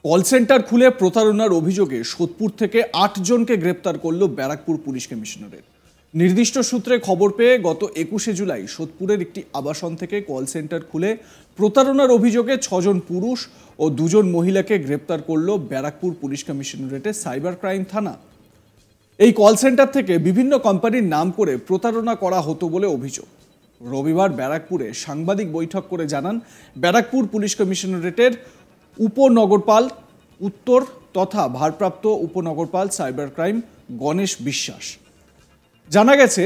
Call centre খুলে প্রতারণার অভিযোগে সোদপুর থেকে ৮ জনকে গ্রেপ্তার করল ব্যারাকপুর পুলিশ কমিশনারেট। নির্দিষ্ট সূত্রে খবর পেয়ে গত ২১শে জুলাই সোদপুরের একটি আবাসন থেকে কল সেন্টার খুলে প্রতারণার অভিযোগে ৬ জন পুরুষ ও ২ জন মহিলাকে গ্রেপ্তার করল ব্যারাকপুর পুলিশ কমিশনারেটের সাইবার ক্রাইম থানা। এই কল সেন্টার থেকে বিভিন্ন কোম্পানির নাম করে প্রতারণা করা হতো বলে অভিযোগ। রবিবার ব্যারাকপুরে সাংবাদিক বৈঠক করে জানান ব্যারাকপুর পুলিশ কমিশনারেটের উপনগরপাল উত্তর তথা ভারপ্রাপ্ত উপনগরপাল সাইবার ক্রাইম গণেশ বিশ্বাস। জানা গেছে,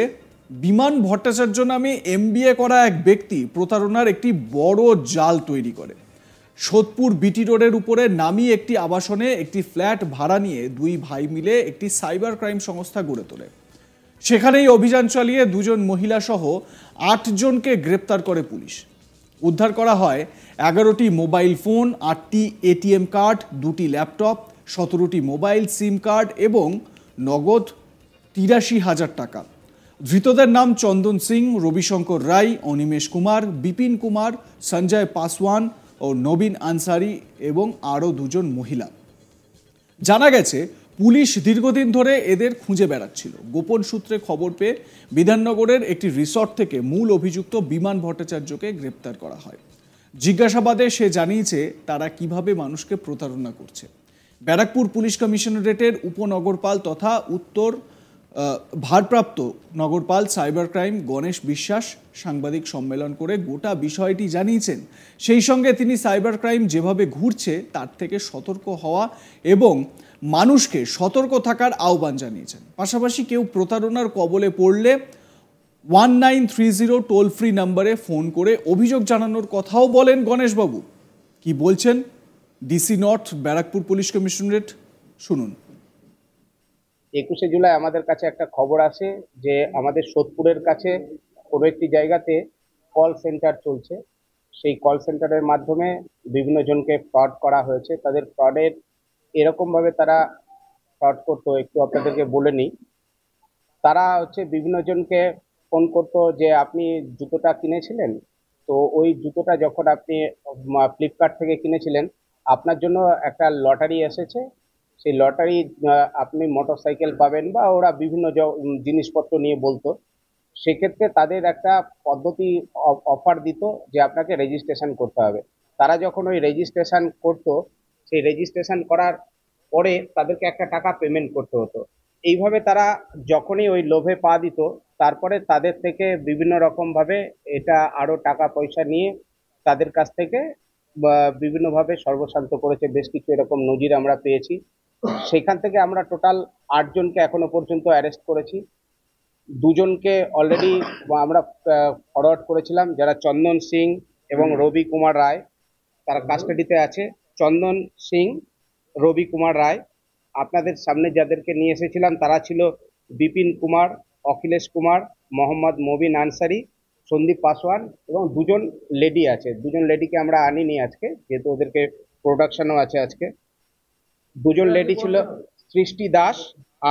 বিমান ভট্টাচার্য নামে MBA করা এক ব্যক্তি প্রতারণার একটি বড় জাল তৈরি করে। সোদপুর বিটি রোডের উপরে নামি একটি আবাসনে একটি ফ্ল্যাট ভাড়া নিয়ে দুই ভাই মিলে একটি সাইবার ক্রাইম সংস্থা গড়ে তোলে। সেখানেই অভিযান চালিয়ে ২ জন মহিলা সহ ৮ জনকে গ্রেপ্তার করে পুলিশ। উদ্ধার করা হয় ১১টি মোবাইল ফোন, ৮টি ATM কার্ড, ২টি ল্যাপটপ, ১৭টি মোবাইল সিম কার্ড এবং নগদ ৮৩,০০০ টাকা। ধৃতদের নাম চন্দন সিং, রবিশঙ্কর রায়, অনিমেষ কুমার, বিপিন কুমার, সঞ্জয় পাসওয়ান ও নবীন আনসারি এবং আরও ২ জন মহিলা। জানা গেছে, পুলিশ দীর্ঘদিন ধরে এদের খুঁজে বেড়াচ্ছিল। গোপন সূত্রে খবর পেয়ে বিধাননগরের একটি রিসর্ট থেকে মূল অভিযুক্ত বিমান ভট্টাচার্যকে গ্রেপ্তার করা হয়। জিজ্ঞাসাবাদে সে জানিয়েছে তারা কিভাবে মানুষকে প্রতারণা করছে। ব্যারাকপুর পুলিশ কমিশনারেটের উপনগরপাল তথা উত্তর ভারপ্রাপ্ত নগরপাল সাইবার ক্রাইম গণেশ বিশ্বাস সাংবাদিক সম্মেলন করে গোটা বিষয়টি জানিয়েছেন। সেই সঙ্গে তিনি সাইবার ক্রাইম যেভাবে ঘুরছে তার থেকে সতর্ক হওয়া এবং মানুষকে সতর্ক থাকার আহ্বান জানিয়েছেন। পাশাপাশি কেউ প্রতারণার কবলে পড়লে 1930 টোল ফ্রি নম্বরে ফোন করে অভিযোগ জানানোর কথাও বলেন গণেশবাবু। কি বলছেন DC north Barrackpore police commissionerate, শুনুন। ২১শে জুলাই আমাদের কাছে একটা খবর আসে যে আমাদের সোদপুরের কাছে কোনো একটি জায়গাতে কল সেন্টার চলছে। সেই কল সেন্টারের মাধ্যমে বিভিন্ন জনকে ফ্রড করা হয়েছে। তাদের ফ্রডের এরকমভাবে তারা ফ্রড করতো, একটু আপনাদেরকে বলে নিই। তারা বিভিন্ন জনকে ফোন করতো যে আপনি জুতোটা কিনেছিলেন, তো ওই জুতোটা যখন আপনি ফ্লিপকার্ট থেকে কিনেছিলেন, আপনার জন্য একটা লটারি এসেছে। সেই লটারি আপনি মোটরসাইকেল পাবেন, বা ওরা বিভিন্ন জিনিসপত্র নিয়ে বলতো। সেক্ষেত্রে তাদের একটা পদ্ধতি অফার দিত যে আপনাকে রেজিস্ট্রেশন করতে হবে। তারা যখন ওই রেজিস্ট্রেশন করতো, সেই রেজিস্ট্রেশন করার পরে তাদেরকে একটা টাকা পেমেন্ট করতে হতো। এইভাবে তারা যখনই ওই লোভে পা দিত, তারপরে তাদের থেকে বিভিন্ন রকম ভাবে এটা আরো টাকা পয়সা নিয়ে তাদের কাছ থেকে বিভিন্নভাবে সর্বশান্ত করেছে। বেশ কিছু এরকম নজির আমরা পেয়েছি। সেখান থেকে আমরা টোটাল ৮ জনকে এখনো পর্যন্ত অ্যারেস্ট করেছি। ২ জনকে অলরেডি আমরা ফরওয়ার্ড করেছিলাম, যারা চন্দন সিং এবং রবি কুমার রায়, তারা কাস্টাডিতে আছে। চন্দন সিং, রবি কুমার রায়, আপনাদের সামনে যাদেরকে নিয়ে এসেছিলাম তারা ছিল বিপিন কুমার, অখিলেশ কুমার, মোহাম্মদ মবিন আনসারি, সন্দীপ পাসওয়ান এবং ২ জন লেডি আছে। ২ জন লেডিকে আমরা আনিনি আজকে, যেহেতু ওদেরকে প্রোডাকশনও আছে আজকে। ২ জন লেডি ছিল সৃষ্টি দাস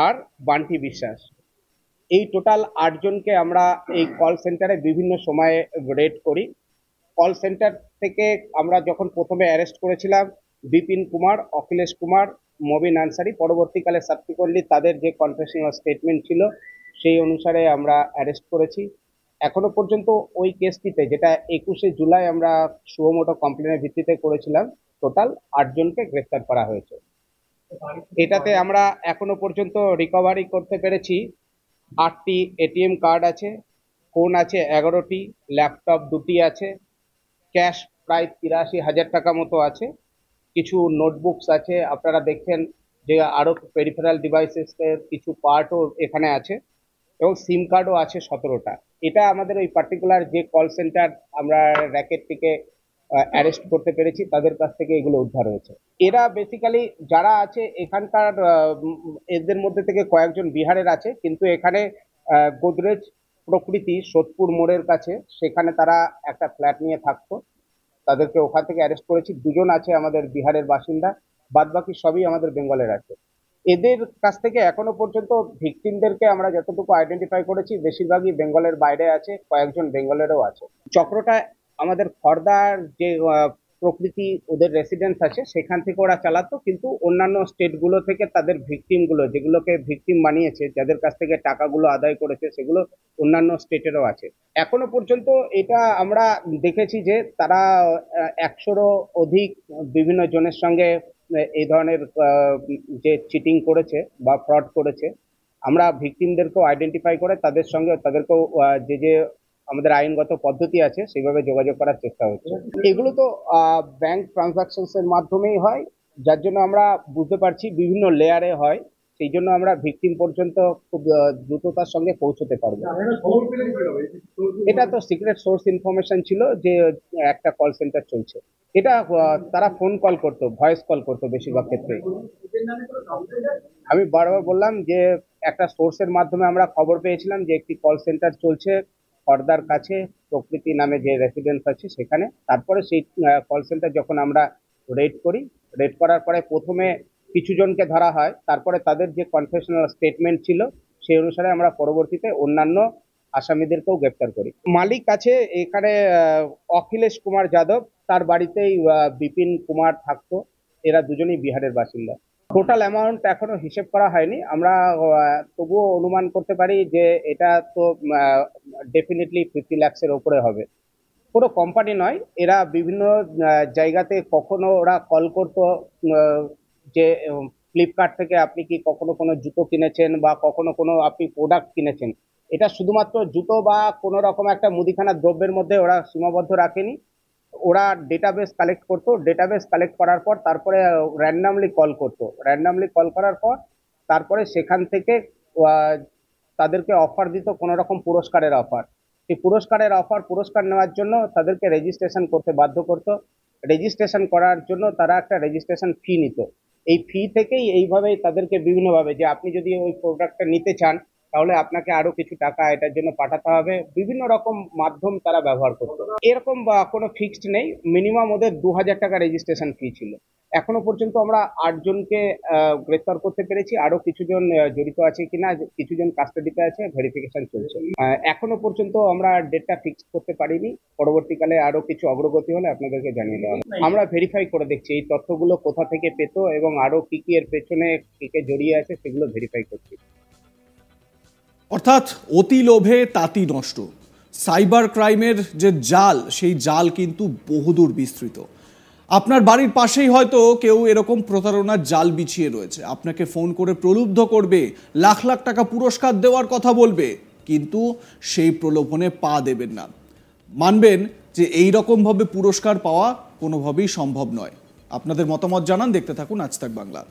আর বান্টি বিশ্বাস। এই টোটাল ৮ জনকে আমরা এই কল সেন্টারে বিভিন্ন সময়ে রেড করি। কল সেন্টার থেকে আমরা যখন প্রথমে অ্যারেস্ট করেছিলাম বিপিন কুমার, অখিলেশ কুমার, মবিন আনসারি, পরবর্তীকালে সাবসিকুয়েন্টলি তাদের যে কনফেশনাল স্টেটমেন্ট ছিল সেই অনুসারে আমরা অ্যারেস্ট করেছি। এখনো পর্যন্ত ওই কেসটিতে, যেটা ২১শে জুলাই আমরা সুমোটো কমপ্লেনের ভিত্তিতে করেছিলাম, টোটাল ৮ জনকে গ্রেফতার করা হয়েছে। এটাতে আমরা এখনো পর্যন্ত রিকভারি করতে পেরেছি ৮টি ATM কার্ড আছে, ফোন আছে ১১টি, ল্যাপটপ ২টি আছে, ক্যাশ প্রায় ৮৩,০০০ টাকা মতো আছে, কিছু নোটবুকস আছে, আপনারা দেখছেন যে আরো পেরিফেরাল ডিভাইসেসের কিছু পার্টও এখানে আছে, এবং সিম কার্ডও আছে ১৭টা। এটা আমাদের ওই পার্টিকুলার যে কল সেন্টার আমরা র্যাকেটটিকে অ্যারেস্ট করতে পেরেছি তাদের কাছ থেকে এগুলো উদ্ধার হয়েছে। এরা বেসিক্যালি যারা আছে এখানকার, এদের মধ্যে থেকে কয়েকজন বিহারের আছে, কিন্তু এখানে গোদরেজ প্রকৃতি সোদপুর মোড়ের কাছে সেখানে তারা একটা ফ্ল্যাট নিয়ে থাকতো। তাদেরকে ওখান থেকে অ্যারেস্ট করেছি। ২ জন আছে আমাদের বিহারের বাসিন্দা, বাদবাকি সবই আমাদের বেঙ্গলের আছে। এদের কাছ থেকে এখনো পর্যন্ত ভিকটিমদেরকে আমরা যতটুকু আইডেন্টিফাই করেছি বেশিরভাগই বেঙ্গলের বাইরে আছে, কয়েকজন বেঙ্গলেরও আছে। চক্রটা আমাদের খর্দার যে প্রকৃতি ওদের রেসিডেন্স আছে সেখান থেকে ওরা চালাতো, কিন্তু অন্যান্য স্টেটগুলো থেকে তাদের ভিকটিমগুলো, যেগুলোকে ভিকটিম বানিয়েছে, যাদের কাছ থেকে টাকাগুলো আদায় করেছে, সেগুলো অন্যান্য স্টেটেরও আছে। এখনো পর্যন্ত এটা আমরা দেখেছি যে তারা 100-রও অধিক বিভিন্ন জনের সঙ্গে এই ধরনের যে চিটিং করেছে বা ফ্রড করেছে। আমরা ভিকটিমদেরকেও আইডেন্টিফাই করে তাদের সঙ্গে তাদেরকেও যে যে আমাদের আইনগত পদ্ধতি আছে সেইভাবে যোগাযোগ করার চেষ্টা হচ্ছে। এগুলো তো ব্যাংক ট্রানজাকশনস এর মাধ্যমেই হয়, যার জন্য আমরা বুঝতে পারছি বিভিন্ন লেয়ারে হয়, সেই জন্য আমরা ভিকটিম পর্যন্ত খুব দ্রুততার সঙ্গে পৌঁছতে পারবো। এটা তো সিক্রেট সোর্স ইনফরমেশন ছিল যে একটা কল সেন্টার চলছে। এটা তারা ফোন কল করতো, ভয়েস কল করতো বেশিরভাগ ক্ষেত্রে। আমি বারবার বললাম যে একটা সোর্সের মাধ্যমে আমরা খবর পেয়েছিলাম যে একটি কল সেন্টার চলছে খড়দার কাছে, প্রকৃতি নামে যে রেসিডেন্স আছে সেখানে। তারপরে সেই কল সেন্টার যখন আমরা রেড করি, রেড করার পরে প্রথমে কিছু জনকে ধরা হয়, তারপরে তাদের যে কনফেশনাল স্টেটমেন্ট ছিল সেই অনুসারে আমরা পরবর্তীতে অন্যান্য আসামিদেরকেও গ্রেপ্তার করি। মালিক আছে এখানে অখিলেশ কুমার যাদব, তার বাড়িতেই বিপিন কুমার থাকতো, এরা দুজনেই বিহারের বাসিন্দা। টোটাল অ্যামাউন্ট এখনো হিসেব করা হয়নি, আমরা তবুও অনুমান করতে পারি যে এটা তো ডেফিনেটলি 50 লাখসের ওপরে হবে। পুরো কোম্পানি নয়, এরা বিভিন্ন জায়গাতে কখনো ওরা কল করতো যে ফ্লিপকার্ট থেকে আপনি কি কখনো কোনো জুতো কিনেছেন বা কখনো কোনো আপনি প্রোডাক্ট কিনেছেন। এটা শুধুমাত্র জুতো বা কোনো রকম একটা মুদিখানা দ্রব্যের মধ্যে ওরা সীমাবদ্ধ রাখেনি, ওরা ডেটাবেস কালেক্ট করতো, ডেটাবেস কালেক্ট করার পর তারপরে র্যান্ডামলি কল করতো, র্যান্ডামলি কল করার পর তারপরে সেখান থেকে তাদেরকে অফার দিত কোনো রকম পুরস্কারের অফার। সেই পুরস্কার নেওয়ার জন্য তাদেরকে রেজিস্ট্রেশন করতে বাধ্য করতো। রেজিস্ট্রেশন করার জন্য তারা একটা রেজিস্ট্রেশন ফি নিত। এই ফি থেকেই এইভাবেই তাদেরকে বিভিন্নভাবে, যে আপনি যদি ওই প্রোডাক্টটা নিতে চান তাহলে আপনাকে আরো কিছু টাকা এটার জন্য পাঠাতে হবে, বিভিন্ন রকম মাধ্যম তারা ব্যবহার করতো। এরকম কোনো ফিক্সড নেই, মিনিমাম ওদের 2000 টাকা রেজিস্ট্রেশন ফি ছিল। এখনো পর্যন্ত আমরা 8 জনকে গ্রেফতার করতে পেরেছি, আরো কিছুজন জড়িত আছে কিনা কিছুজন কাস্টাডিতে আছে, ভেরিফিকেশন চলছে। এখনো পর্যন্ত আমরা ডেটটা ফিক্স করতে পারিনি, পরবর্তীকালে আরো কিছু অগ্রগতি হলে আপনাদেরকে জানিয়ে দেওয়া হবে। আমরা ভেরিফাই করে দেখছি এই তথ্যগুলো কোথা থেকে পেতো এবং আরো কি কি এর পেছনে কে জড়িয়ে আছে সেগুলো ভেরিফাই করছি। অর্থাৎ অতি লোভে তাঁতি নষ্ট, সাইবার ক্রাইমের যে জাল, সেই জাল কিন্তু বহুদূর বিস্তৃত। আপনার বাড়ির পাশেই হয়তো কেউ এরকম প্রতারণার জাল বিছিয়ে রয়েছে, আপনাকে ফোন করে প্রলুব্ধ করবে, লাখ লাখ টাকা পুরস্কার দেওয়ার কথা বলবে, কিন্তু সেই প্রলোভনে পা দেবেন না। মানবেন যে এই রকমভাবে পুরস্কার পাওয়া কোনোভাবেই সম্ভব নয়। আপনাদের মতামত জানান, দেখতে থাকুন আজ তাক বাংলা।